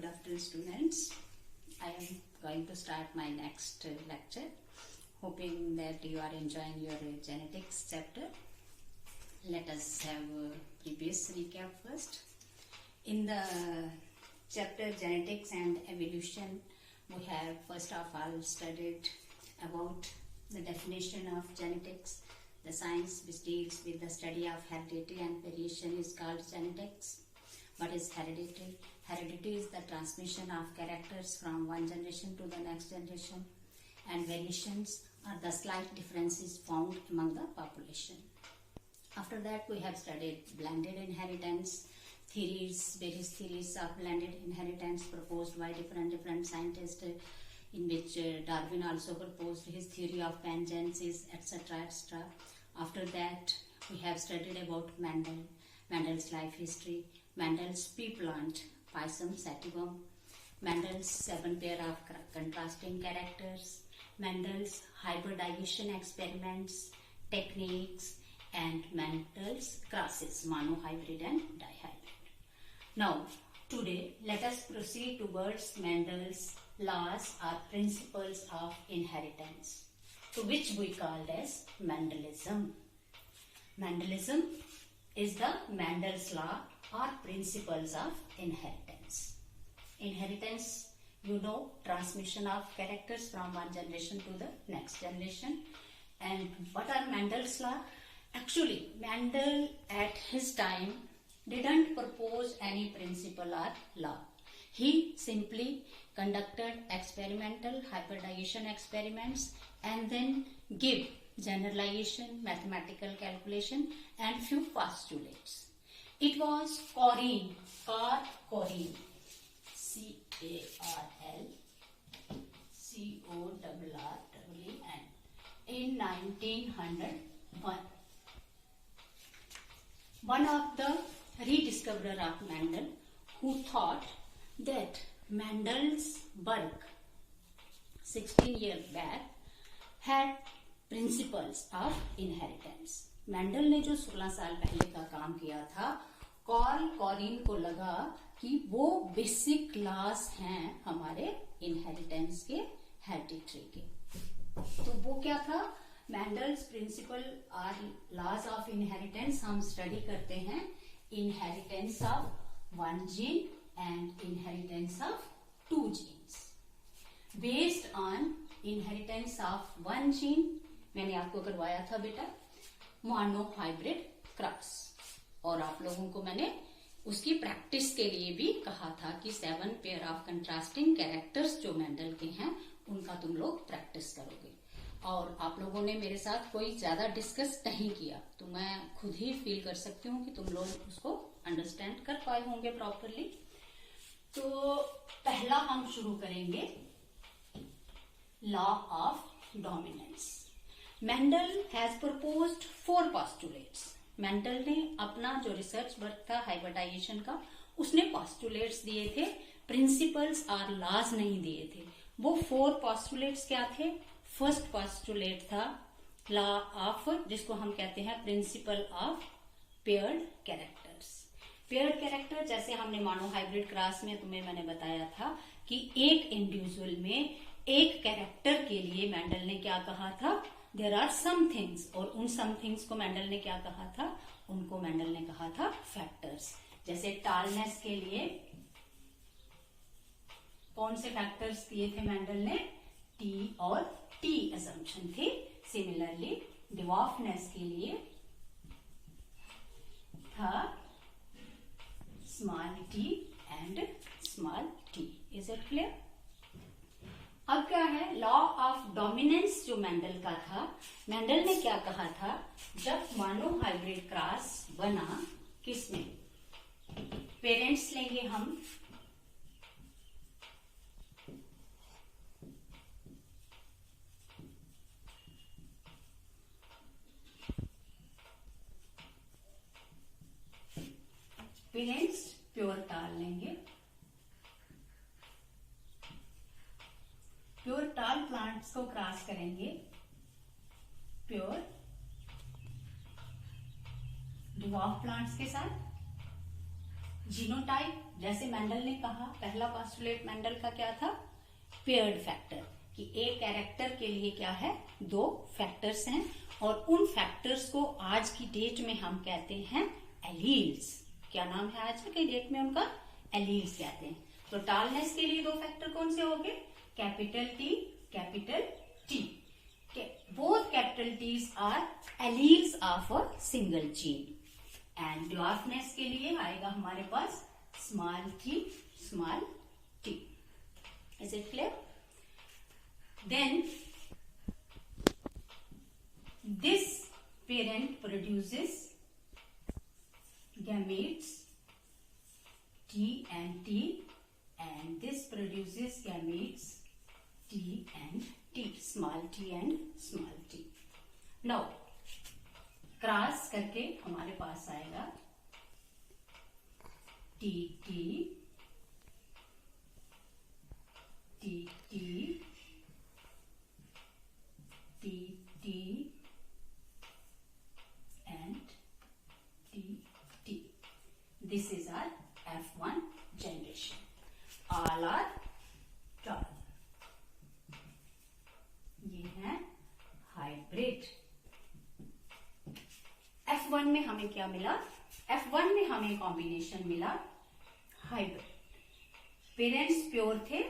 afternoon, students. I am going to start my next lecture, hoping that you are enjoying your genetics chapter. Let us have a previous recap first. In the chapter Genetics and Evolution, we have first of all studied about the definition of genetics. The science which deals with the study of heredity and variation is called genetics. What is heredity? Heredity is the transmission of characters from one generation to the next generation, and variations are the slight differences found among the population. After that, we have studied blended inheritance, various theories of blended inheritance proposed by different scientists, in which Darwin also proposed his theory of pangenesis, etc. etc. After that, we have studied about Mendel's life history, Mendel's pea plant, Pisum sativum, Mendel's 7 pair of contrasting characters, Mendel's hybridization experiments, techniques, and Mendel's crosses, monohybrid and dihybrid. Now, today, let us proceed towards Mendel's laws or principles of inheritance, to which we called as Mendelism. Mendelism is the Mendel's law or principles of inheritance. Inheritance, you know, transmission of characters from one generation to the next generation. And what are Mendel's law? Actually, Mendel at his time didn't propose any principle or law. He simply conducted experimental hybridization experiments and then give generalization, mathematical calculation and few postulates. It was Corrine, C-A-R-L C-O-R-R-E-N in 1901. One of the rediscoverer of Mendel who thought that Mendel's work 16 years back had principles of inheritance. Mendel ने जो 16 साल पहले का काम किया था, कॉरिन को लगा कि वो बेसिक लॉज हैं हमारे इनहेरिटेंस के, हेरिडिटरी के. तो वो क्या था? मेंडल्स प्रिंसिपल और लॉज ऑफ इनहेरिटेंस हम स्टडी करते हैं. Inheritance of one gene and inheritance of two genes. Based on inheritance of one gene मैंने आपको करवाया था बेटा मोनोहाइब्रिड क्रॉस, और आप लोगों को मैंने उसकी प्रैक्टिस के लिए भी कहा था कि 7 पेयर ऑफ कंट्रास्टिंग कैरेक्टर्स जो मेंडल के हैं उनका तुम लोग प्रैक्टिस करोगे. और आप लोगों ने मेरे साथ कोई ज्यादा डिस्कस नहीं किया, तो मैं खुद ही फील कर सकती हूँ कि तुम लोग उसको अंडरस्टैंड कर पाए होंगे प्रॉपरली. तो पहला हम शुरू करेंगे law of dominance. Mendel has proposed 4 postulates. Mendel ने अपना जो रिसर्च वर्क था हाइब्रिडाइजेशन का, उसने postulates दिए थे, प्रिंसिपल्स और लॉज नहीं दिए थे. वो 4 postulates क्या थे? फर्स्ट postulate था लॉ ऑफ, जिसको हम कहते हैं principle of paired characters. Paired character जैसे हमने मोनोहाइब्रिड क्रॉस में तुम्हें मैंने बताया था कि एक इंडिविजुअल में एक कैरेक्टर के लिए मेंडल ने क्या कहा था? देयर आर सम थिंग्स, और उन सम थिंग्स को मेंडल ने क्या कहा था? उनको मेंडल ने कहा था फैक्टर्स. जैसे टॉलनेस के लिए कौन से फैक्टर्स दिए थे मेंडल ने? टी और टी असम्पशन थी. सिमिलरली डिवार्फनेस के लिए था small T and small T. Is it clear? अब क्या है लॉ ऑफ डोमिनेंस जो मेंडल का था? मेंडल ने क्या कहा था? जब मोनोहाइब्रिड क्रॉस बना, किसमें? पेरेंट्स लेंगे हम, पेरेंट्स प्योर टाल लेंगे. प्योर टाल प्लांट्स को क्रॉस करेंगे प्योर ड्वार्फ प्लांट्स के साथ. जीनोटाइप, जैसे मेंडल ने कहा, पहला पोस्टुलेट मेंडल का क्या था, पेयर्ड फैक्टर, कि एक कैरेक्टर के लिए क्या है, 2 फैक्टर्स हैं और उन फैक्टर्स को आज की डेट में हम कहते हैं एलील्स। क्या नाम है आज की डेट में उनका, एलील्स कहते हैं। तो टालनेस के लिए 2 फैक्टर कौन से हो गए, capital T, capital T. Both capital Ts are alleles of a single gene. And dwarfness के लिए आएगा हमारे पास small T, small T. Is it clear? Then this parent produces gametes T and T, and this produces gametes T and T, small t and small t. Now cross करके हमारे पास आएगा T T, T T, T T and T T. This is our F1 generation. All are tall. ये है hybrid. F1 में हमें क्या मिला, F1 में हमें कॉम्बिनेशन मिला हाइब्रिड। पेरेंट्स प्योर थे,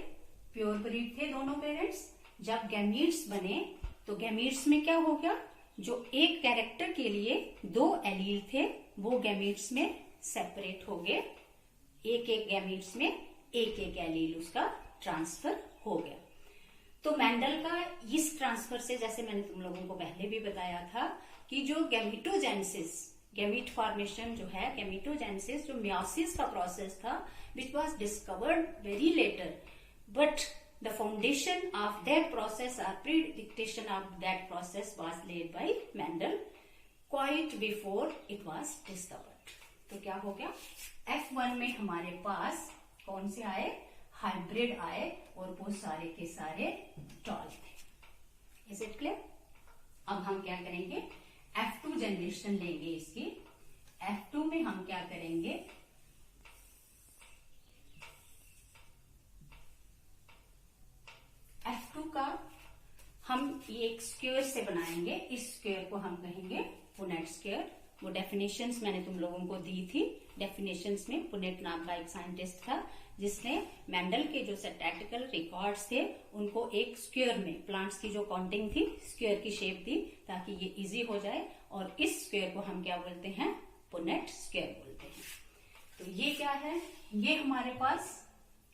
प्योर ब्रीड थे दोनों पेरेंट्स। जब गैमीट्स बने तो गैमीट्स में क्या हो गया, जो एक कैरेक्टर के लिए 2 एलील थे वो गैमीट्स में सेपरेट हो गए। एक एक गैमीट्स में एक एक एलील उसका ट्रांसफर हो गया। तो मेंडल का इस ट्रांसफर से, जैसे मैंने तुम लोगों को पहले भी बताया था कि जो गैमीटोजेनेसिस, गैमीट फॉर्मेशन जो है, गैमीटोजेनेसिस जो मियोसिस का प्रोसेस था, which was discovered very later, but the foundation of that process or prediction of that process was laid by Mendel quite before it was discovered. तो क्या हो गया, F1 में हमारे पास कौन से आए, हाइब्रिड आए और वो सारे के सारे टॉल थे। Is it clear? अब हम क्या करेंगे, F2 जनरेशन लेंगे इसकी। F2 में हम क्या करेंगे, F2 का हम ये एक स्क्वायर से बनाएंगे। इस स्क्वायर को हम कहेंगे पुनेट स्क्वायर। वो डेफिनेशंस मैंने तुम लोगों को दी थी। डेफिनेशंस में पुनेट नाम का एक साइंटिस्ट था जिसने मेंडल के जो स्टैटिस्टिकल रिकॉर्ड्स थे उनको एक स्क्वायर में, प्लांट्स की जो काउंटिंग थी, स्क्वायर की शेप दी ताकि ये इजी हो जाए। और इस स्क्वायर को हम क्या बोलते हैं, पुनेट स्क्वायर बोलते हैं। तो ये क्या है, ये हमारे पास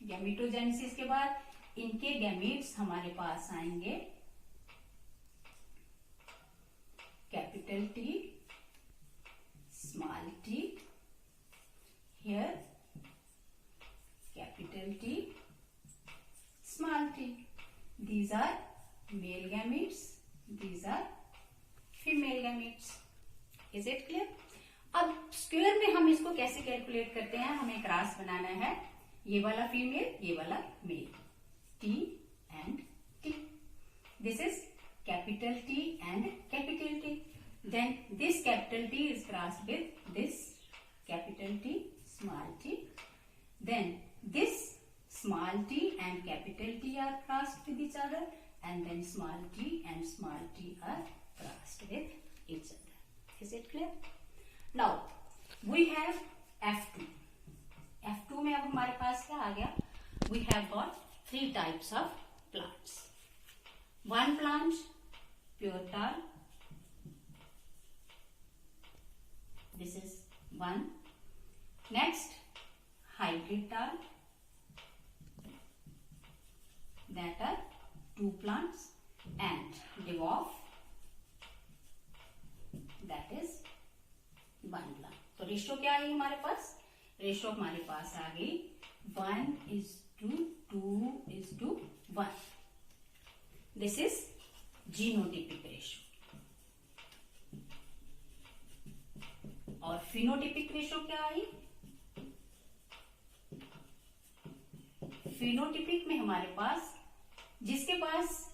गैमीटोजेनेसिस के बाद इनके गैमीट्स हमारे पास आएंगे capital T, small T, here capital T, small T. These are male gametes, these are female gametes. Is it clear? अब स्क्वायर में हम इसको कैसे कैलकुलेट करते हैं, हमें क्रॉस बनाना है, ये वाला फीमेल, ये वाला mail, T and T. This is capital T and capital T. Then this capital T is crossed with this capital T, small t. Then this small t and capital T are crossed with each other, and then small t and small t are crossed with each other. Is it clear? Now we have F2. F2 में अब हमारे पास क्या आ गया, we have got 3 types of plants. One plant, pure tall. This is one. Next, hybrid tall. That are 2 plants. And dwarf. That is 1 plant. तो ratio क्या आई हमारे पास, ratio हमारे पास आ गई 1:2:1. This is genotypic ratio. और phenotypic ratio क्या आई, phenotypic में हमारे पास जिसके पास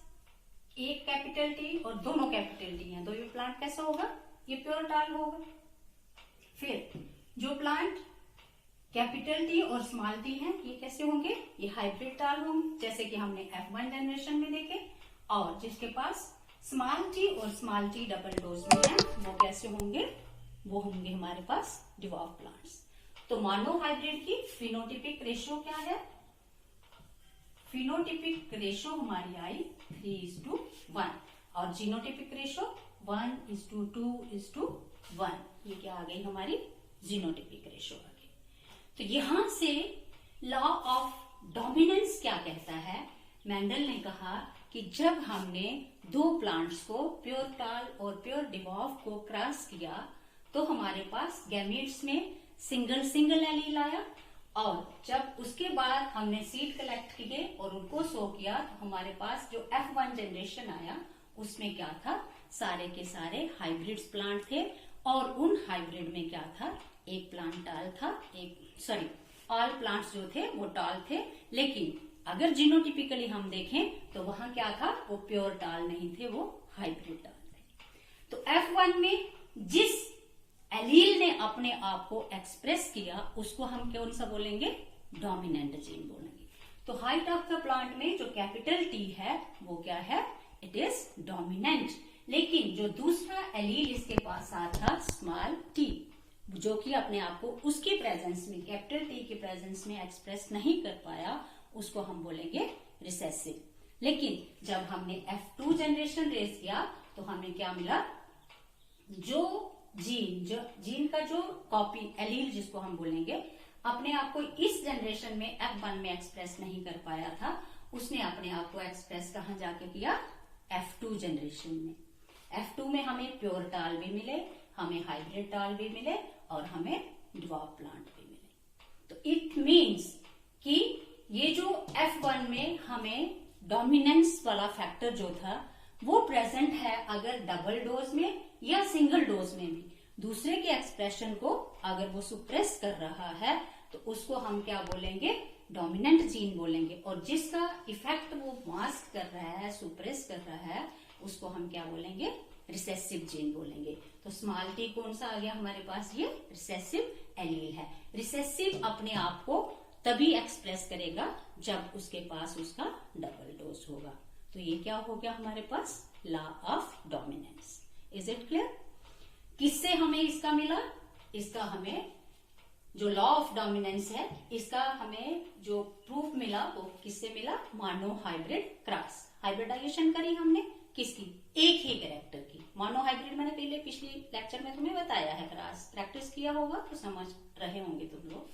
एक कैपिटल टी और दोनों कैपिटल टी हैं तो ये प्लांट कैसा होगा, ये प्योर टाल होगा। फिर जो प्लांट कैपिटल टी और स्मॉल टी हैं, ये कैसे होंगे? ये हाइब्रिड टाल होंगे, जैसे कि हमने F1 जनरेशन में देखे। और जिसके पास स्मॉल टी और स्मॉल टी डबल डोज में है, वो कैसे होंगे? वो होंगे हमारे पास डिवॉर्फ प्लांट्स। तो मोनो हाइब्रिड की फिनोटिपिक रेशियो क्या है? फिनोटिपिक रेशियो हमारी आई 3:1 और जीनोटिपिक रेशियो 1:2:1। ये क्या आ गई? हमारी जीनोटिपिक रेशियो आ गई। तो यहां से लॉ ऑफ डोमिनेंस क्या कहता है? मेंडल ने कहा कि जब हमने दो प्लांट्स को, प्योर टाल और प्योर डिवॉर्फ को क्रॉस किया, तो हमारे पास गैमीट्स में सिंगल सिंगल एलील आया। और जब उसके बाद हमने सीड कलेक्ट किए और उनको शो किया, तो हमारे पास जो F1 जनरेशन आया उसमें क्या था? सारे के सारे हाइब्रिड्स प्लांट थे। और उन हाइब्रिड में क्या था? एक प्लांट टाल था, ऑल प्लांट्स जो थे वो टाल थे। लेकिन अगर जीनोटिपिकली हम देखें तो वहां क्या था? वो प्योर टाल नहीं थे, वो हाइब्रिड टाल थे। तो F1 में जिस एलील ने अपने आप को एक्सप्रेस किया उसको हम कौन सा बोलेंगे? डोमिनेंट जीन बोलेंगे। तो हाइट ऑफ द प्लांट में जो कैपिटल टी है वो क्या है? It is dominant. लेकिन जो दूसरा एलील इसके पास आया था, स्मॉल टी, जो कि अपने आप को उसकी प्रेजेंस में, कैपिटल टी की प्रेजेंस में एक्सप्रेस नहीं कर पाया, उसको हम बोलेंगे रिसेसिव। लेकिन जब हमने F2 जनरेशन रेस किया तो हमें क्या मिला? जो जीन का जो कॉपी एलील जिसको हम बोलेंगे, अपने आप को इस जनरेशन में F1 में एक्सप्रेस नहीं कर पाया था, उसने अपने आप को एक्सप्रेस कहां जाके किया? F2 जनरेशन में। F2 में हमें प्योर टाल भी मिले, हमें हाइब्रिड टाल भी मिले और हमें डिवॉर्फ प्लांट भी मिले। तो इट मीन्स कि ये जो F1 में हमें डोमिनेंस वाला फैक्टर जो था वो प्रेजेंट है अगर डबल डोज में या सिंगल डोज में भी। दूसरे के एक्सप्रेशन को अगर वो सुप्रेस कर रहा है तो उसको हम क्या बोलेंगे? डोमिनेंट जीन बोलेंगे। और जिसका इफेक्ट वो मास्क कर रहा है, सुप्रेस कर रहा है, उसको हम क्या बोलेंगे? रिसेसिव जीन बोलेंगे। तो स्मॉल टी कौन सा आ गया हमारे पास? ये रिसेसिव एलील है। रिसेसिव अपने आप को तभी एक्सप्रेस करेगा जब उसके पास उसका डबल डोज होगा। तो ये क्या हो गया हमारे पास? Law of dominance. Is it clear? किससे हमें इसका मिला? इसका हमें जो लॉ ऑफ डोमिनेंस है, इसका हमें जो प्रूफ मिला वो किससे मिला? Mono hybrid cross. हाइब्रिडाइजेशन करी हमने किसकी? एक ही कैरेक्टर की। मोनो हाइब्रिड मैंने पहले पिछली लेक्चर में तुम्हें बताया है, क्रॉस प्रैक्टिस किया होगा तो समझ रहे होंगे तुम लोग।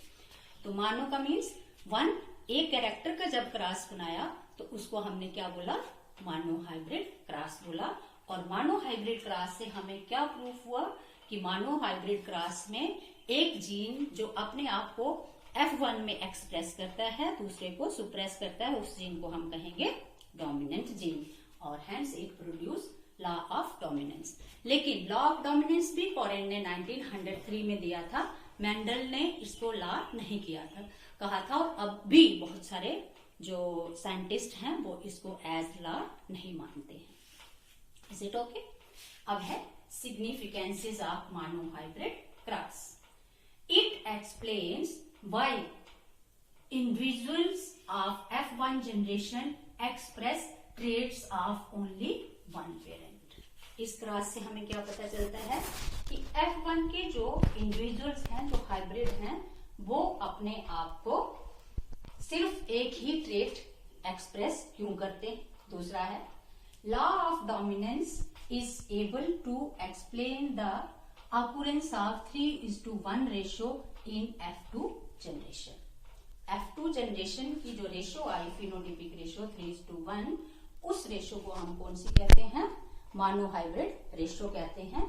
तो मोनो का मीन्स वन, एक कैरेक्टर का जब क्रॉस बनाया तो उसको हमने क्या बोला? मोनो हाइब्रिड क्रॉस बोला। और मोनो हाइब्रिड क्रॉस से हमें क्या प्रूफ हुआ कि मोनो हाइब्रिड क्रॉस में एक जीन जो अपने आप को F1 में एक्सप्रेस करता है, दूसरे को सुप्रेस करता है, उस जीन को हम कहेंगे डोमिनेंट जीन। और hence it produce law of dominance. लेकिन लॉ ऑफ डोमिनेंस भी फॉरेन ने 1903 में दिया था, मेंडल ने इसको लॉ नहीं किया था, कहा था। और अब भी बहुत सारे जो साइंटिस्ट हैं वो इसको एज लॉ नहीं मानते हैं। Is it okay? अब है significances of mono hybrid cross. It explains why individuals of F1 generation express traits of only one parent. इस क्रॉस से हमें क्या पता चलता है कि F1 के जो इंडिविजुअल्स हैं, जो हाइब्रिड हैं, वो अपने आप को सिर्फ एक ही ट्रेट एक्सप्रेस क्यों करते हैं? दूसरा है law of dominance is able to explain the occurrence of 3:1 ratio in F2 generation. F2 generation की जो रेशियो आई, फिनोटिपिक रेशियो 3:1, उस रेशियो को हम कौन सी कहते हैं? मोनो हाइब्रिड रेशियो कहते हैं।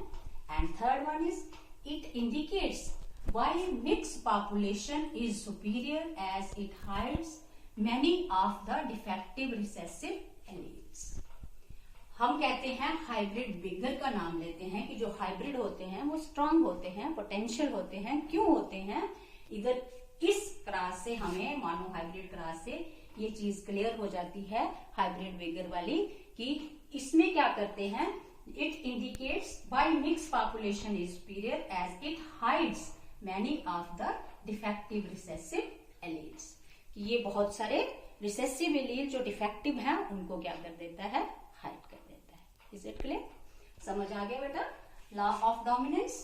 And third one is it indicates why mix population is superior as it hides many of the defective recessive alleles. हम कहते हैं हाइब्रिड विगर का नाम लेते हैं कि जो हाइब्रिड होते हैं वो स्ट्रांग होते हैं, पोटेंशियल होते हैं। क्यों होते हैं? इधर किस क्रॉस से हमें, मोनो हाइब्रिड क्रॉस से ये चीज क्लियर हो जाती है हाइब्रिड विगर वाली, कि इसमें क्या करते हैं? It indicates why mix population is superior as it hides many of the defective recessive alleles. ये बहुत सारे रिसेसिव एलील जो डिफेक्टिव हैं उनको क्या कर देता है, हाइड कर देता है। Is it clear? समझ आ गया बेटा लॉ ऑफ डोमिनेंस।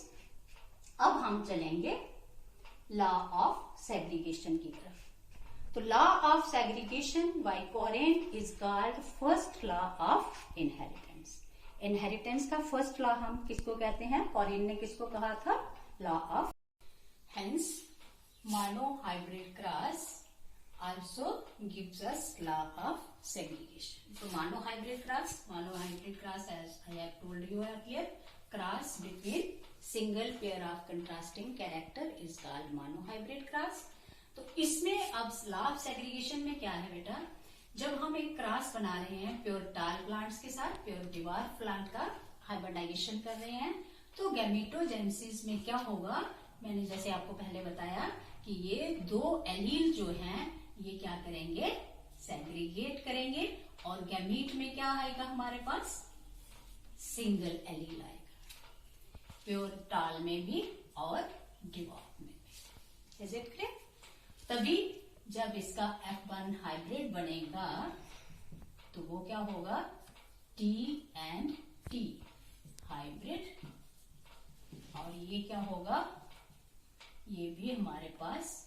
अब हम चलेंगे लॉ ऑफ सेग्रीगेशन की तरफ। तो law of segregation by Correns is called first law of inheritance. Inheritance का फर्स्ट लॉ हम किसको कहते हैं? कोरेंट ने किसको कहा था? Law of. Hence monohybrid cross also gives us law of segregation. So monohybrid cross as I have told you earlier, cross between single pair of contrasting character is called monohybrid cross. तो इसमें अब law of segregation में क्या है बेटा, जब हम एक क्रॉस बना रहे हैं प्योर टाल प्लांट्स के साथ प्योर डिवार्फ प्लांट का हाइब्रिडाइजेशन कर रहे हैं, तो गैमेटोजेनेसिस में क्या होगा, मैंने जैसे आपको पहले बताया कि ये दो एलील जो हैं ये क्या करेंगे, सेग्रीगेट करेंगे और गैमीट में क्या आएगा हमारे पास, सिंगल एलील आएगा, प्योर टाल में भी और डिवॉर्फ में भी। Is it clear? तभी जब इसका F1 हाइब्रिड बनेगा तो वो क्या होगा, T एंड T हाइब्रिड, और ये क्या होगा, ये भी हमारे पास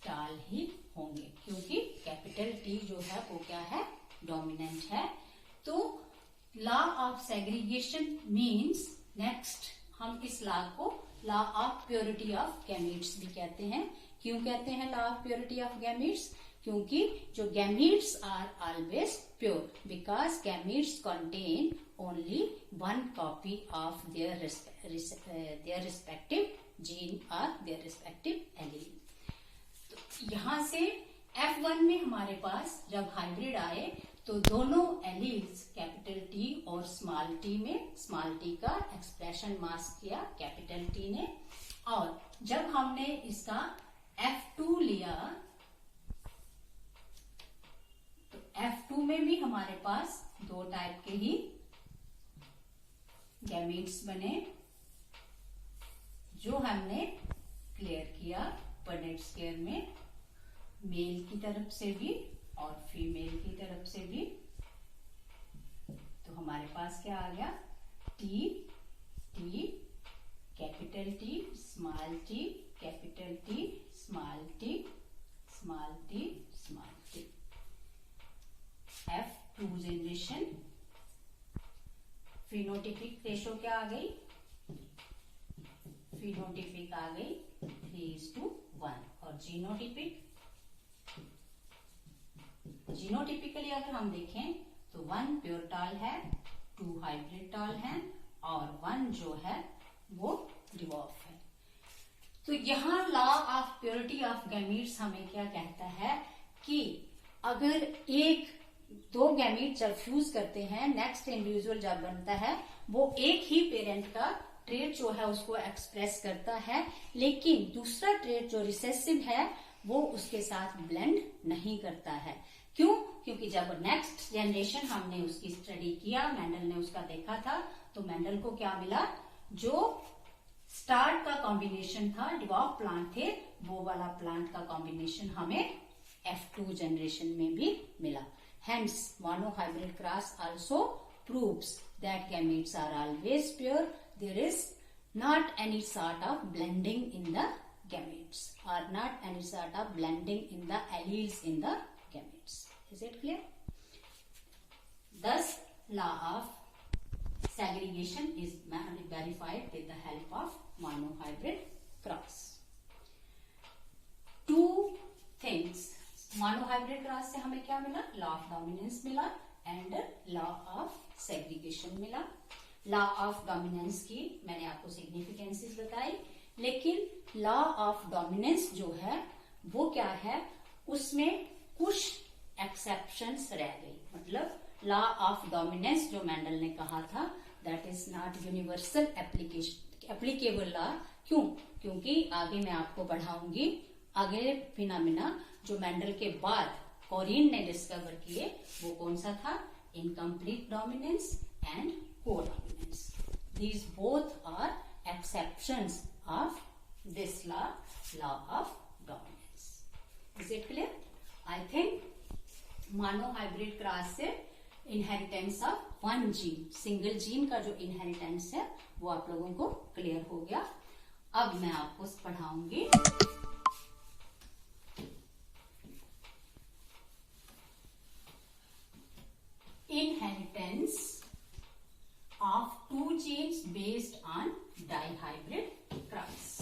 टाल ही होंगे क्योंकि कैपिटल T जो है वो क्या है, डोमिनेंट है। तो law of segregation means, next हम इस लॉ को law of purity of gametes भी कहते हैं। क्यों कहते हैं law of purity of gametes? क्योंकि जो gametes are always pure because gametes contain only one copy of their respective gene और देयर रिस्पेक्टिव एलील। यहां से F1 में हमारे पास जब हाइब्रिड आए तो दोनों एलील्स कैपिटल T और स्मॉल t में, स्मॉल t का एक्सप्रेशन मास्क किया कैपिटल T ने, और जब हमने इसका F2 लिया तो F2 में भी हमारे पास दो टाइप के ही गैमीट्स बने जो हमने क्लियर किया पनेट स्क्वायर में, मेल की तरफ से भी और फीमेल की तरफ से भी। तो हमारे पास क्या आ गया, T T capital T small t capital T small t small t small t। F2 generation. Phenotypic ratio क्या आ गई, फिनोटिपिक आ गई 3:1, और जीनोटिपिकली अगर हम देखें तो 1 प्योर टाल है, 2 हाइब्रिड टाल है और 1 जो है वो डिवॉर्फ है। तो यहाँ law of purity of gametes हमें क्या कहता है कि अगर दो गैमीट जब फ्यूज करते हैं, नेक्स्ट इंडिविजुअल जब बनता है, वो एक ही पेरेंट का ट्रेट जो है उसको एक्सप्रेस करता है, लेकिन दूसरा ट्रेट जो रिसेसिव है वो उसके साथ ब्लेंड नहीं करता है। क्यों? क्योंकि जब नेक्स्ट जनरेशन हमने उसकी स्टडी किया, मेंडल ने उसका देखा था, तो मेंडल को क्या मिला, जो स्टार्ट का कॉम्बिनेशन था, डिवॉर्फ प्लांट थे, वो वाला प्लांट का कॉम्बिनेशन हमें F2 जनरेशन में भी मिला। Hence, monohybrid cross also proves that gametes are always pure. There is not any sort of blending in the gametes, or not any sort of blending in the alleles in the gametes. Is it clear? Thus, law of segregation is verified with the help of monohybrid cross. Two things. Monohybrid cross से हमें क्या मिला, law of dominance मिला and law of segregation मिला। Law of dominance की मैंने आपको significances बताई, लेकिन लॉ ऑफ डोमिनेंस जो है वो क्या है, उसमें कुछ एक्सेप्शंस रह गई। मतलब लॉ ऑफ डोमिनेंस जो मेंडल ने कहा था that is not universal applicable law. क्यों? क्योंकि आगे मैं आपको पढ़ाऊंगी अगले फिनोमेना जो मेंडल के बाद कोरिन ने डिस्कवर किए, वो कौन सा था, incomplete dominance and codominance. These both are exceptions of this law of dominance. Is it clear? I think monohybrid cross से inheritance of one gene, single gene का जो इनहेरिटेंस है वो आप लोगों को क्लियर हो गया. अब मैं आपको पढ़ाऊंगी inheritance of two genes based on dihybrid cross.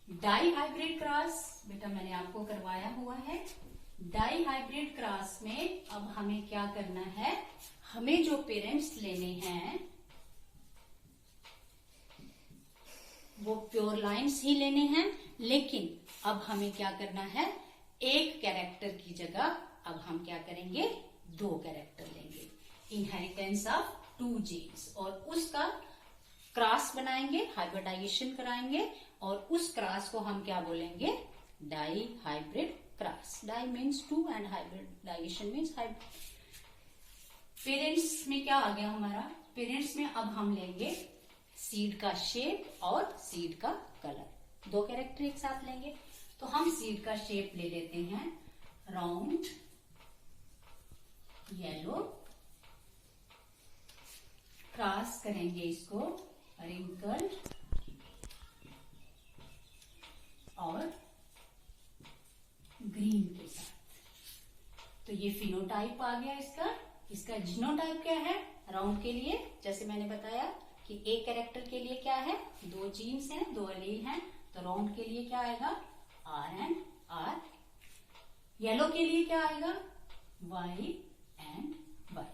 Dihybrid cross बेटा मैंने आपको करवाया हुआ है. डाइहाइब्रिड क्रॉस में अब हमें क्या करना है, हमें जो पेरेंट्स लेने हैं वो प्योर लाइन्स ही लेने हैं, लेकिन अब हमें क्या करना है, एक कैरेक्टर की जगह अब हम क्या करेंगे, दो कैरेक्टर लेंगे. इनहेरिटेंस ऑफ टू जीन्स, और उसका क्रॉस बनाएंगे, हाइब्रिडाइजेशन कराएंगे, और उस क्रॉस को हम क्या बोलेंगे, dihybrid cross. Di means two and hybridization means hybrid. Parents में क्या आ गया हमारा, पेरेंट्स में अब हम लेंगे सीड का शेप और सीड का कलर, दो कैरेक्टर एक साथ लेंगे. तो हम सीड का शेप ले लेते हैं राउंड येलो, क्रॉस करेंगे इसको रिंकल और ग्रीन के साथ. तो ये फिनोटाइप आ गया इसका. इसका जीनोटाइप क्या है, राउंड के लिए जैसे मैंने बताया कि एक कैरेक्टर के लिए क्या है, दो जीन्स हैं, दो एलील हैं, तो राउंड के लिए क्या आएगा, आर एंड आर. येलो के लिए क्या आएगा, वाई एंड वाई.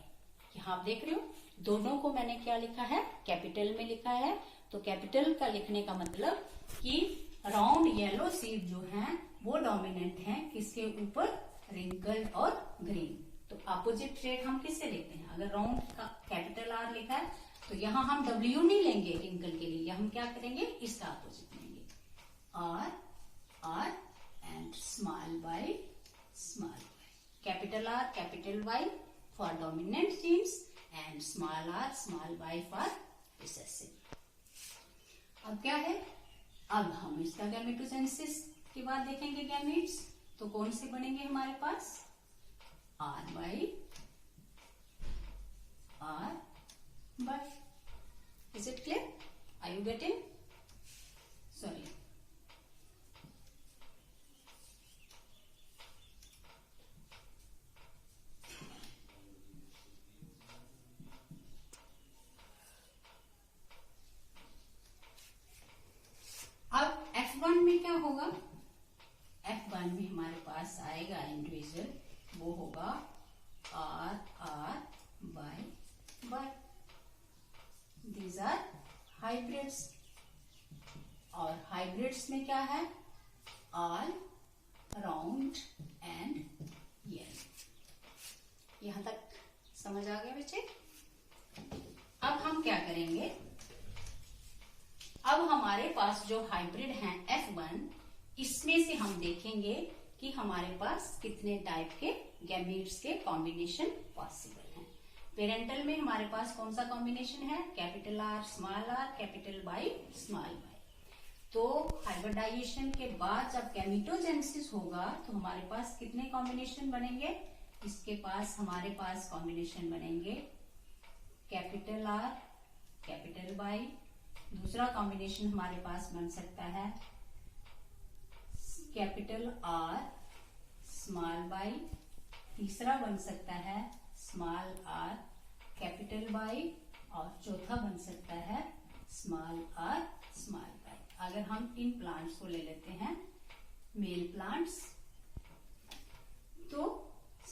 यहां आप देख रहे हो दोनों को मैंने क्या लिखा है, कैपिटल में लिखा है. तो कैपिटल का लिखने का मतलब कि राउंड येलो सीड जो है वो डोमिनेंट है किसके ऊपर, रिंकल और ग्रीन. तो अपोजिट ट्रेड हम किससे लेते हैं, अगर राउंड का कैपिटल आर लिखा है तो यहां हम डब्ल्यू नहीं लेंगे रिंकल के लिए, हम क्या करेंगे, इसका अपोजिट लेंगे, R R and small Y small Y. Capital R capital Y for dominant genes and small R small Y for recessive. अब क्या है, अब हम इसका गैमेटोजेनेसिस के बाद देखेंगे गैमेट्स. तो कौन से बनेंगे हमारे पास, R Y R Y. Is it clear, are you getting, sorry. अब F1 में क्या होगा, F1 में हमारे पास आएगा इंडिविजुअल, वो होगा R R Y Y. These are hybrids. और हाइब्रिड्स में क्या है, ऑल राउंड एंड येलो. यहां तक समझ आ गया बच्चे. अब हम क्या करेंगे, अब हमारे पास जो हाइब्रिड हैं F1, इसमें से हम देखेंगे कि हमारे पास कितने टाइप के गैमीट्स के कॉम्बिनेशन पॉसिबल हैं. पेरेंटल में हमारे पास कौन सा कॉम्बिनेशन है, capital R small R capital Y small Y. तो हाइब्रिडाइजेशन के बाद जब गैमेटोजेनेसिस होगा तो हमारे पास कितने कॉम्बिनेशन बनेंगे, इसके पास हमारे पास कॉम्बिनेशन बनेंगे कैपिटल आर कैपिटल वाई. दूसरा कॉम्बिनेशन हमारे पास बन सकता है कैपिटल आर स्मॉल वाई. तीसरा बन सकता है स्मॉल आर कैपिटल वाई, और चौथा बन सकता है स्मॉल आर स्मॉल वाई. अगर हम इन प्लांट्स को ले लेते हैं मेल प्लांट्स, तो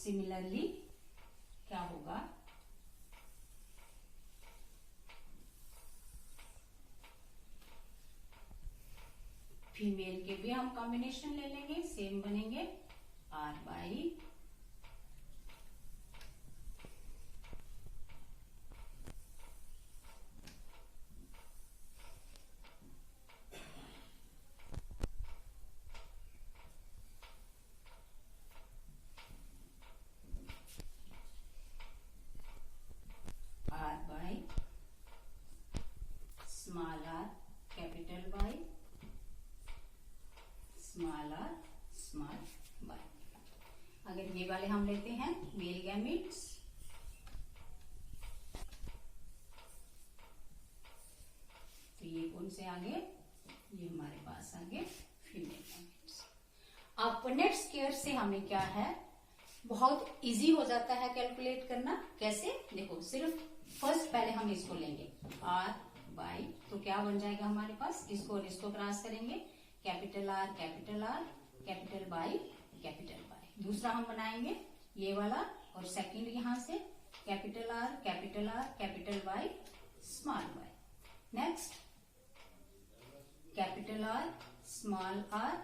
सिमिलरली क्या होगा, फीमेल के भी हम कॉम्बिनेशन ले लेंगे, सेम बनेंगे R Y small R capital Y, small R small Y. अगर ये वाले हम लेते हैं मेल गैमेट्स, तो ये कौन से आगे, ये हमारे पास आगे फीमेल गैमेट्स। अब नेट स्क्वायर से हमें क्या है, बहुत इजी हो जाता है कैलकुलेट करना। कैसे, देखो सिर्फ फर्स्ट पहले हम इसको लेंगे आर बाई, तो क्या बन जाएगा हमारे पास, इसको और इसको क्रॉस करेंगे, capital R capital R capital Y capital Y. दूसरा हम बनाएंगे ये वाला, और सेकंड यहां से capital R capital Y small Y. Next capital R small R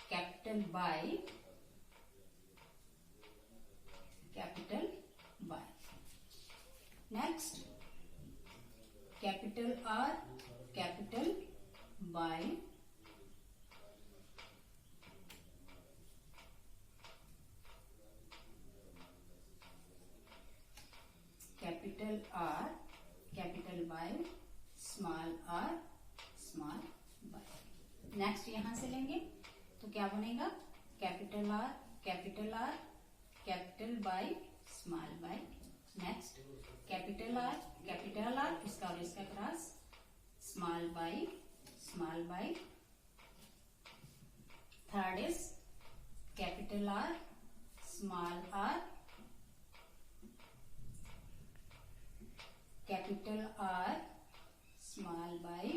capital Y capital Y. Next capital R capital Y capital R capital Y small R small Y. Next यहां से लेंगे तो क्या बनेगा, capital R capital Y small Y. Next capital R इसका और इसका cross, small Y small Y. Third is capital R small R capital R small Y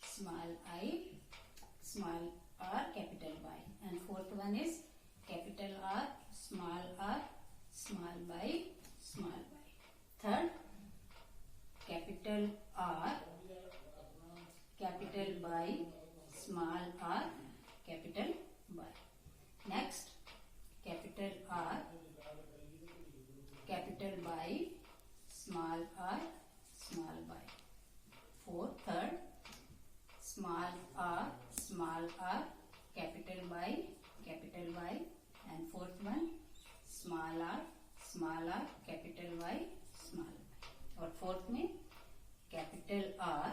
small I small R capital Y. And fourth one is capital R small Y small Y. Third capital R capital Y small R capital Y. Next capital R capital Y small R small Y. Fourth third small R capital Y and fourth one small R capital Y small Y. और fourth में capital R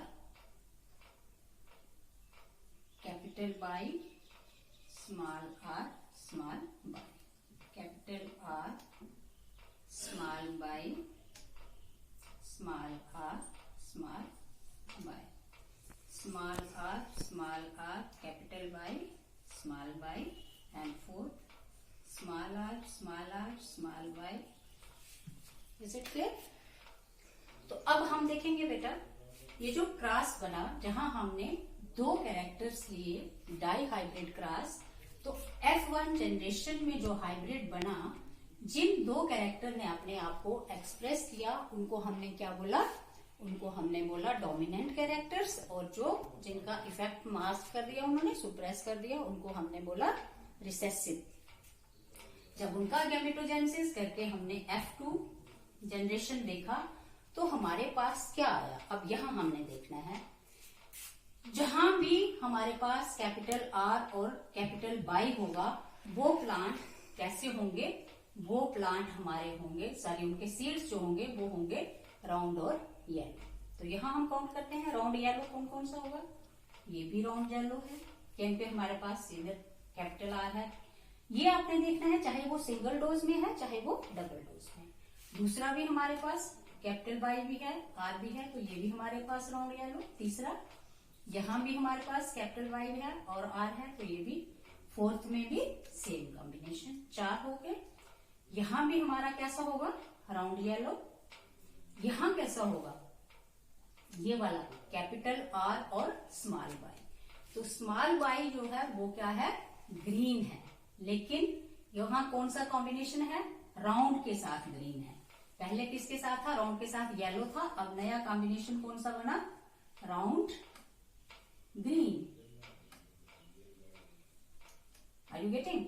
capital Y small R small Y, capital R small Y small R small Y, small R capital Y small Y and fourth small R small Y. Is it clear? तो अब हम देखेंगे बेटा, ये जो cross बना जहां हमने दो कैरेक्टर्स लिए डाई हाइब्रिड क्रॉस, तो F1 जनरेशन में जो हाइब्रिड बना, जिन दो कैरेक्टर ने अपने आप को एक्सप्रेस किया उनको हमने क्या बोला, उनको हमने बोला डोमिनेंट कैरेक्टर्स, और जो जिनका इफेक्ट मास्क कर दिया उन्होंने, सुप्रेस कर दिया, उनको हमने बोला रिसेसिव। जब उनका गैमेटोजेनेसिस करके हमने F2 जनरेशन देखा तो हमारे पास क्या आया, अब यहां हमने देखना है। जहां भी हमारे पास कैपिटल आर और कैपिटल बाई होगा, वो प्लांट कैसे होंगे, वो प्लांट हमारे होंगे, सॉरी उनके सीड्स जो होंगे वो होंगे राउंड और येलो। तो यहाँ हम काउंट करते हैं राउंड येलो कौन कौन सा होगा, ये भी राउंड येलो है क्योंकि हमारे पास सिंगल कैपिटल आर है। ये आपने देखना है चाहे वो सिंगल डोज में है चाहे वो डबल डोज में। दूसरा भी हमारे पास कैपिटल वाई भी है, आर भी है, तो ये भी हमारे पास राउंड येलो। तीसरा यहाँ भी हमारे पास कैपिटल वाई है और आर है, तो ये भी। फोर्थ में भी सेम कॉम्बिनेशन, 4 हो गए। यहाँ भी हमारा कैसा होगा, राउंड येलो। यहाँ कैसा होगा, ये वाला कैपिटल आर और स्मॉल वाई। तो स्मॉल वाई जो है वो क्या है, ग्रीन है, लेकिन यहाँ कौन सा कॉम्बिनेशन है, राउंड के साथ ग्रीन है। पहले किसके साथ था, राउंड के साथ येलो था, अब नया कॉम्बिनेशन कौन सा बना, round green. Are you getting?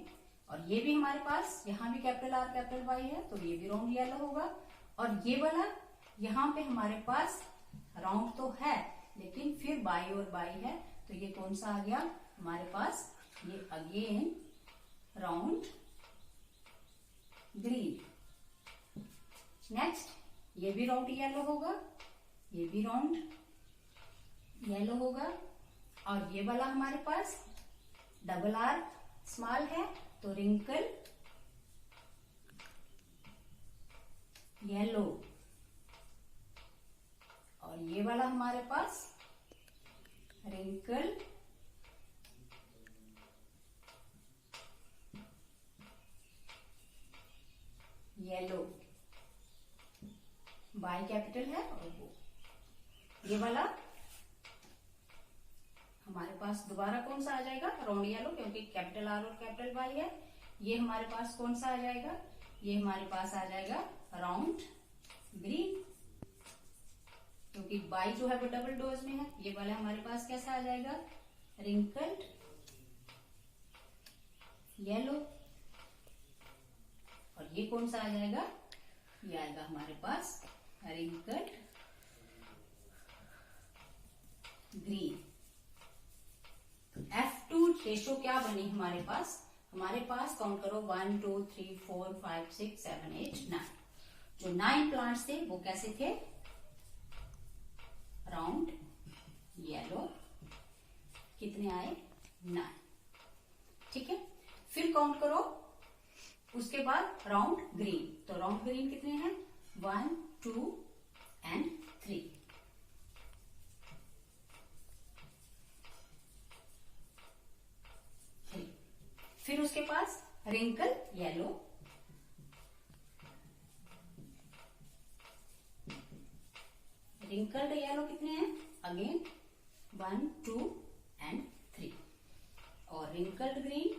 और ये भी हमारे पास यहाँ भी कैपिटल आर कैपिटल वाई है, तो ये भी राउंड येलो होगा। और ये वाला यहाँ पे हमारे पास राउंड तो है लेकिन फिर बाई और बाई है, तो ये कौन सा आ गया हमारे पास, ये अगेन राउंड ग्रीन। नेक्स्ट ये भी राउंड येलो होगा, ये भी राउंड येलो होगा। और ये वाला हमारे पास डबल आर स्मॉल है तो रिंकल येलो। और ये वाला हमारे पास रिंकल येलो, बाई कैपिटल है। और वो ये वाला हमारे पास दोबारा कौन सा आ जाएगा, राउंड येलो, क्योंकि कैपिटल आर और कैपिटल वाई है। ये हमारे पास कौन सा आ जाएगा, ये हमारे पास आ जाएगा राउंड ग्रीन, क्योंकि बाई जो है वो डबल डोज में है। ये वाला हमारे पास कैसा आ जाएगा, रिंकल्ड येलो। और ये कौन सा आ जाएगा, ये आएगा हमारे पास रिंकल्ड ग्रीन। F2 रेशो क्या बनी हमारे पास, हमारे पास काउंट करो 1 2 3 4 5 6 7 8 9। जो 9 प्लांट्स थे वो कैसे थे, राउंड येलो। कितने आए, 9। ठीक है, फिर काउंट करो उसके बाद राउंड ग्रीन। तो राउंड ग्रीन कितने हैं, 1 2 एंड 3। फिर उसके पास रिंकल येलो, रिंकल्ड येलो कितने हैं, अगेन 1 2 एंड 3। और रिंकल्ड ग्रीन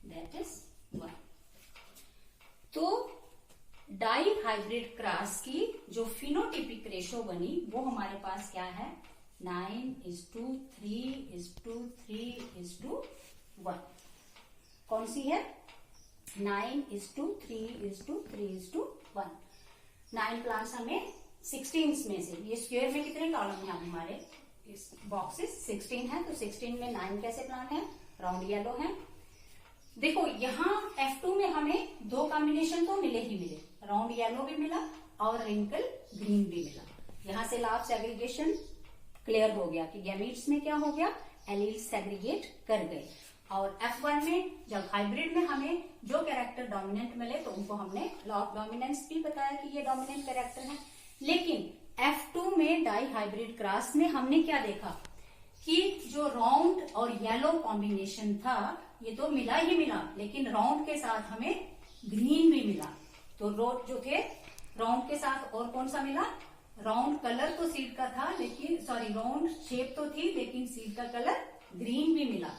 दैट इज 1। तो डाई हाइब्रिड क्रॉस की जो फिनोटिपिक रेशो बनी वो हमारे पास क्या है, 9:3:3:1। कौन सी है, 9:3:3:1। 9 प्लांट्स हमें 16 में से, ये स्क्वायर में कितने कॉलम है हमारे इस बॉक्सेस, 16 है। तो 16 में 9 कैसे प्लांट है, राउंड येलो है। देखो यहाँ F2 में हमें 2 कॉम्बिनेशन तो मिले ही मिले, राउंड येलो भी मिला और रिंकल ग्रीन भी मिला। यहां से लाभ सेग्रीगेशन क्लियर हो गया कि गैमीट्स में क्या हो गया, एलील्स सेग्रीगेट कर गए। और F1 में जब हाइब्रिड में हमें जो कैरेक्टर डोमिनेंट मिले तो उनको हमने लॉ ऑफ डोमिनेंस भी बताया कि ये डोमिनेंट कैरेक्टर है। लेकिन F2 में डाई हाइब्रिड क्रॉस में हमने क्या देखा कि जो राउंड और येलो कॉम्बिनेशन था ये तो मिला ही मिला, लेकिन राउंड के साथ हमें ग्रीन भी मिला। तो जो थे राउंड के साथ और कौन सा मिला, राउंड कलर तो सीड का था लेकिन राउंड शेप तो थी लेकिन सीड का कलर ग्रीन भी मिला।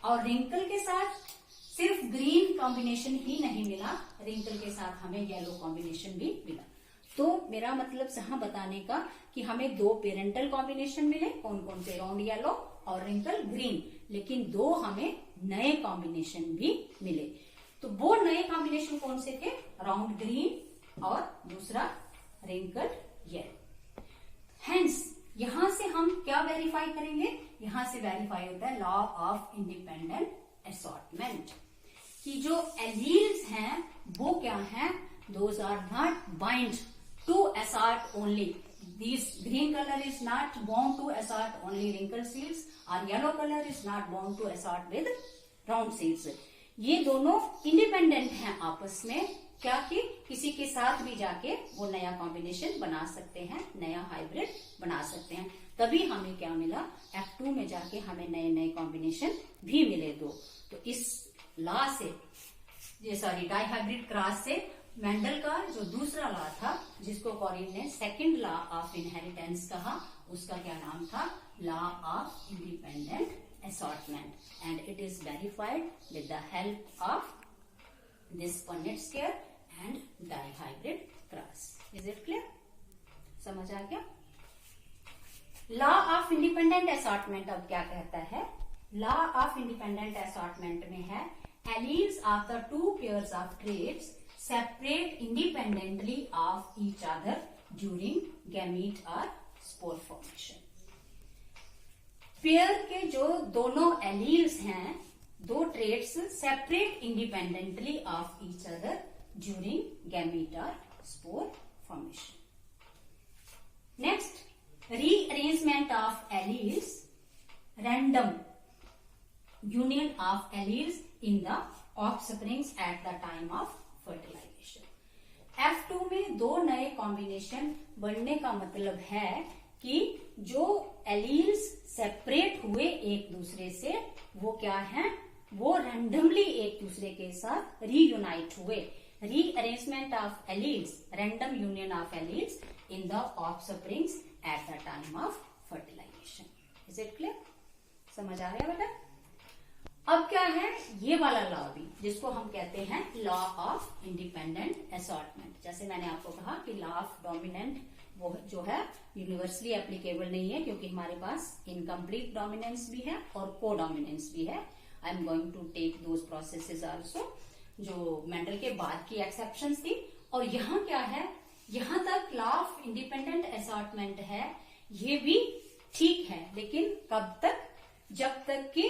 और रिंकल के साथ सिर्फ ग्रीन कॉम्बिनेशन ही नहीं मिला, रिंकल के साथ हमें येलो कॉम्बिनेशन भी मिला। तो मेरा मतलब यहाँ बताने का कि हमें 2 पेरेंटल कॉम्बिनेशन मिले, कौन कौन से, राउंड येलो और रिंकल ग्रीन, लेकिन 2 हमें नए कॉम्बिनेशन भी मिले। तो वो नए कॉम्बिनेशन कौन से थे, राउंड ग्रीन और दूसरा रिंकल येलो। हेंस यहां से हम क्या वेरीफाई करेंगे, यहां से वेरीफाई होता है लॉ ऑफ इंडिपेंडेंट असॉर्टमेंट कि जो एलील्स हैं वो क्या हैं, those are not bind to assort only. This green colour is not bound to assort only wrinkle seeds और yellow colour is not bound to assort with round seeds. ये दोनों independent हैं आपस में, क्या कि किसी के साथ भी जाके वो नया कॉम्बिनेशन बना सकते हैं, नया हाइब्रिड बना सकते हैं। तभी हमें क्या मिला, F2 में जाके हमें नए नए कॉम्बिनेशन भी मिले 2। तो इस लॉ से, डाई हाइब्रिड क्रॉस से मेंडल का जो दूसरा लॉ था जिसको कॉरिन ने सेकंड लॉ ऑफ इनहेरिटेंस कहा, उसका क्या नाम था, law of independent assortment. And it is verified with the help of this Punnett square and dihybrid cross. Is it clear, समझ आ गया। लॉ ऑफ इंडिपेंडेंट असॉर्टमेंट अब क्या कहता है, लॉ ऑफ इंडिपेंडेंट असॉर्टमेंट में है alleles of the 2 pairs of traits separate independently of each other during gamete और स्पोर फॉर्मेशन। पेयर के जो दोनों एलील्स हैं, 2 traits separate independently of each other during gamete or spore formation. Next, rearrangement of alleles, random union of alleles in the offsprings at the time of fertilization. F2 में दो नए combination बनने का मतलब है कि जो एलील्स सेपरेट हुए एक दूसरे से वो क्या है, वो रैंडमली एक दूसरे के साथ रीयूनाइट हुए. Rearrangement of alleles, random union of alleles in the offsprings at the time of fertilization. Is it clear? समझ आ रहा है बेटा? अब क्या है ये वाला लॉ भी, जिसको हम कहते हैं लॉ ऑफ इंडिपेंडेंट असॉर्टमेंट. जैसे मैंने आपको कहा कि लॉ ऑफ डोमिनेंट वो जो है यूनिवर्सली एप्लीकेबल नहीं है, क्योंकि हमारे पास इनकम्प्लीट डोमिनेंस भी है और को डोमिनेंस भी है. I am going to take those processes also, जो मेंडल के बाद की एक्सेप्शंस थी. और यहाँ क्या है, यहाँ तक लॉ ऑफ इंडिपेंडेंट असॉर्टमेंट है, ये भी ठीक है, लेकिन कब तक? जब तक कि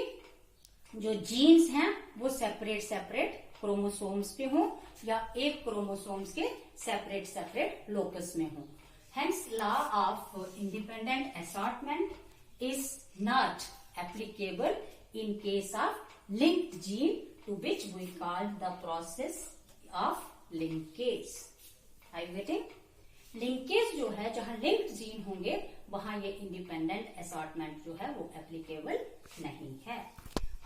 जो जीन्स हैं वो सेपरेट क्रोमोसोम्स पे हो या एक क्रोमोसोम्स के सेपरेट लोकस में हो. Hence, law of independent assortment is not applicable in case of linked gene, to which we call the process of linkage. Are you getting? Linkage जो है, जहां linked gene होंगे वहां ये independent assortment जो है वो applicable नहीं है.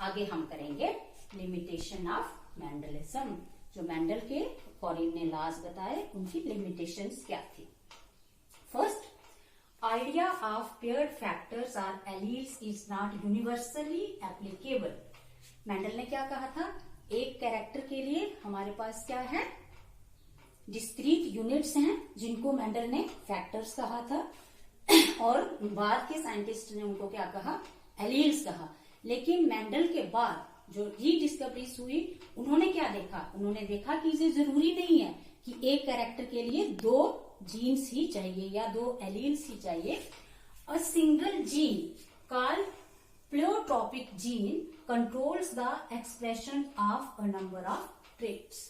आगे हम करेंगे लिमिटेशन ऑफ मेंडलिज्म. जो मेंडल के फॉरेन ने लॉज बताए उनकी लिमिटेशंस क्या थी. First, idea of paired factors or alleles is not universally applicable. Mendel ने क्या कहा था, एक कैरेक्टर के लिए हमारे पास क्या है, डिस्क्रीट यूनिट्स हैं जिनको मेंडल ने फैक्टर्स कहा था, और बाद के साइंटिस्ट ने उनको क्या कहा, एलील्स कहा. लेकिन मेंडल के बाद जो रीडिस्कवरीज हुई उन्होंने क्या देखा, उन्होंने देखा कि ये जरूरी नहीं है कि एक कैरेक्टर के लिए दो जीन्स ही चाहिए या दो एलील्स ही चाहिए. A single gene called pleiotropic gene controls the expression of a number of traits.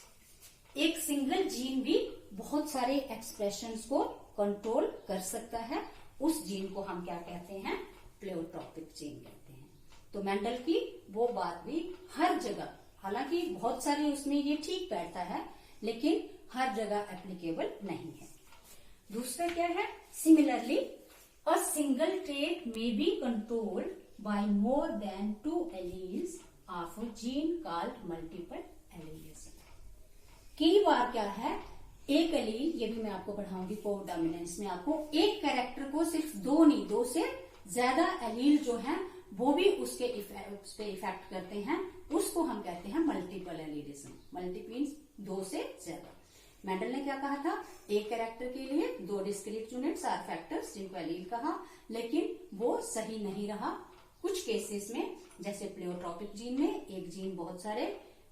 एक सिंगल जीन भी बहुत सारे एक्सप्रेशंस को कंट्रोल कर सकता है. उस जीन को हम क्या कहते हैं, प्लेयोट्रोपिक जीन कहते हैं. तो मेंडल की वो बात भी हर जगह, हालांकि बहुत सारे उसमें ये ठीक बैठता है, लेकिन हर जगह एप्लीकेबल नहीं है. दूसरा क्या है, सिमिलरली अ सिंगल ट्रेट में be controlled by more than 2 alleles of a gene called multiple एलीलिज्म. कई बार क्या है, एक एलील, ये भी मैं आपको पढ़ाऊंगी को डोमिनेंस में, आपको एक कैरेक्टर को सिर्फ दो नहीं, दो से ज्यादा एलील जो है वो भी उस पे इफेक्ट करते हैं, उसको हम कहते हैं मल्टीपल एलीलिज्म. मल्टी मीन्स दो से ज्यादा. मेंडल ने क्या कहा था, एक कैरेक्टर के लिए दो डिस्क्रीट यूनिट्स आर फैक्टर्स जिनको एलील कहा, लेकिन वो सही नहीं रहा. कुछ केसेस में, जैसे प्लेयोट्रोपिक जीन में एक जीन बहुत सारे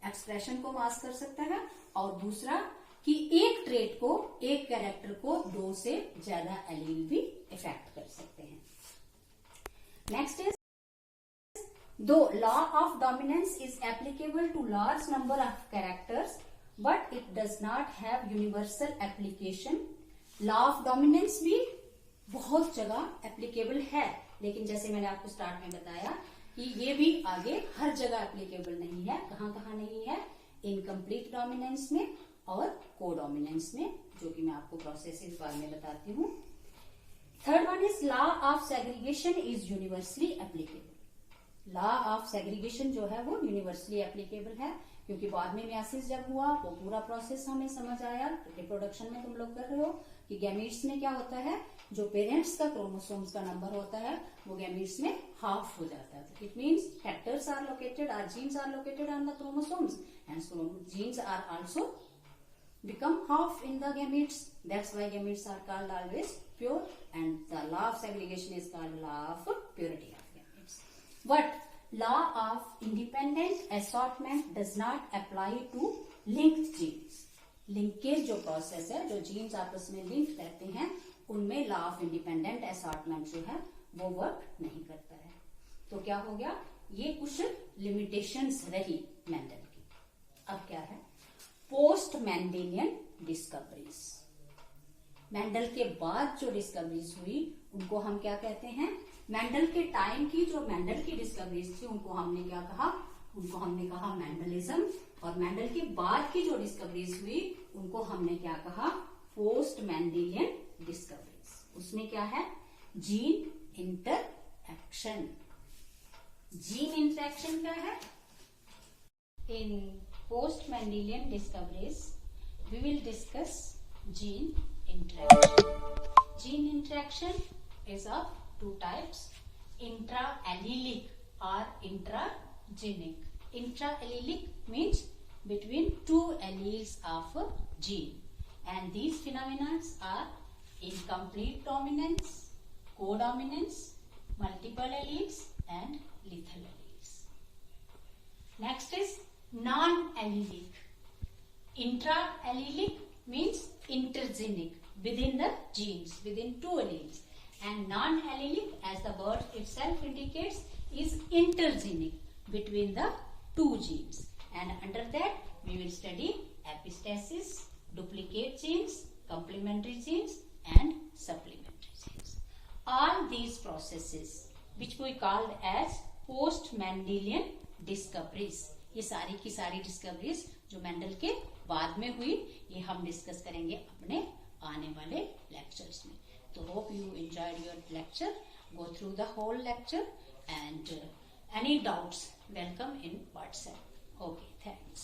एक्सप्रेशन को मास्क कर सकता है, और दूसरा कि एक ट्रेट को, एक कैरेक्टर को दो से ज्यादा एलील भी इफेक्ट कर सकते हैं. Next is, though law of dominance is applicable to large number of characters, but it does not have universal application. law of dominance भी बहुत जगह एप्लीकेबल है, लेकिन जैसे मैंने आपको स्टार्ट में बताया कि ये भी आगे हर जगह एप्लीकेबल नहीं है. कहाँ कहाँ नहीं है, इनकम्प्लीट डोमिनेंस में और को डोमिनेंस में, जो कि मैं आपको प्रोसेस इस बारे में बताती हूँ. Third one is law of segregation is universally applicable. Law of segregation जो है वो यूनिवर्सली एप्लीकेबल है, क्योंकि बाद में मियासिस जब हुआ वो पूरा प्रोसेस हमें समझ आया. रिप्रोडक्शन में तुम लोग कर रहे हो कि गैमीट्स में क्या होता है, जो पेरेंट्स का क्रोमोसोम्स का नंबर होता है वो गैमीट्स में हाफ हो जाता है. It means factors are located, or genes are located on the chromosomes, and genes are also become half in the gametes. That's why gametes are called always pure, and the law of segregation is called law of purity of gametes. But law of independent assortment does not apply to linked genes. Linkage जो process है, जो jeans आपस में link रहते हैं, उनमें law of independent assortment जो है वो वर्क नहीं करता है. तो क्या हो गया, ये कुछ लिमिटेशंस रही मेंडल की. अब क्या है, पोस्ट मेंडेलियन डिस्कवरीज। मेंडल के बाद जो डिस्कवरीज हुई उनको हम क्या कहते हैं? मेंडल के टाइम की जो मेंडल की डिस्कवरीज थी उनको हमने क्या कहा? उनको हमने कहा मेंडलिज्म। और मेंडल के बाद की जो डिस्कवरीज हुई उनको हमने क्या कहा? Post Mendelian discoveries. उसमें क्या है? Gene interaction. जीन इंटरएक्शन क्या है? In post-Mendelian discoveries, we will discuss gene interaction. Gene interaction is of two types: intra-allelic or intragenic. Intra-allelic means between two alleles of a gene, and these phenomena are incomplete dominance, codominance, multiple alleles, and lethal alleles. Next is non-allelic. Intra-allelic means intergenic, within the genes, within two alleles. And non-allelic, as the word itself indicates, is intergenic, between the two genes. And under that, we will study epistasis, duplicate genes, complementary genes, and supplementary genes. All these processes, which we called as post-Mendelian discoveries, ये सारी की सारी discoveries जो Mendel के बाद में हुई, ये हम डिस्कस करेंगे अपने आने वाले लेक्चर्स में. तो hope you enjoyed your lecture. Go through the whole lecture and any doubts welcome in WhatsApp. Okay, thanks.